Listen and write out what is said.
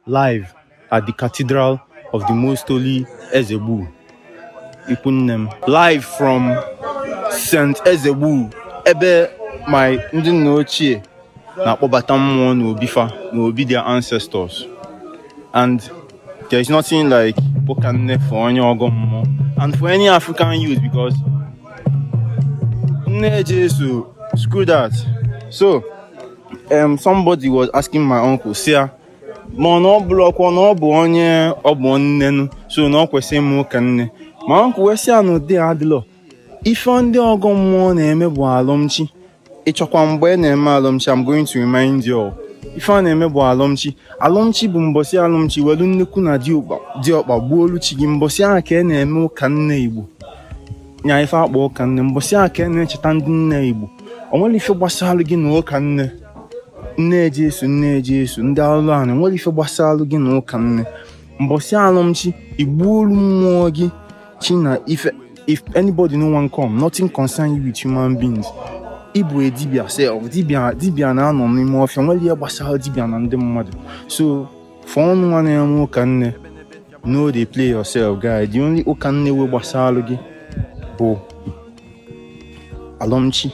live at the Cathedral of the Most Holy Ezebu, Ikunnem. Live from St. Ezebu, ebe my ndị nna ochie na-akpọbata mmụọ n'obifa n'obi their ancestors. And there is nothing like Bokanne for onye ogo mmụọ and for any African youth, because so screw that. So somebody was asking my uncle, say, ma no block one obu onye obu nnenu, so no kwesi mu kanne. My uncle we say no dey adlo. If ndị ogo mmụọ na-eme bụ Alomchi, ịchọkwa mgbe na-eme Alomchi, I'm going to remind you all. If a na-eme bụ Alomchi bụ mbosi Alomchi welu nnekwu na diokpa gbuolu chi gị. Mbosi ahụ ka na-eme ụka nne Igbo. Nya ife akpọ ụka nne, mbosi ahụ ka na-echeta ndị nne Igbo. O nwere ife gbasara gị na ụka nne. Nne Jesu, ndị ọlụ a nwere ife gbasara gị na ụka nne. Mbosi Alomchi igbuolu mmụọ gị chi na ife. If anybody no one come, nothing concern you with human beings. Ibu e dibia self, dibia na anọ n'ime ọfịa, nwere ihe gbasara dibia na ndị mmadụ. So, for ọnụ nwanne ya ụka nne, no dey play yourself, guy. The only ụka nne we gbasara gị bụ Alomchi.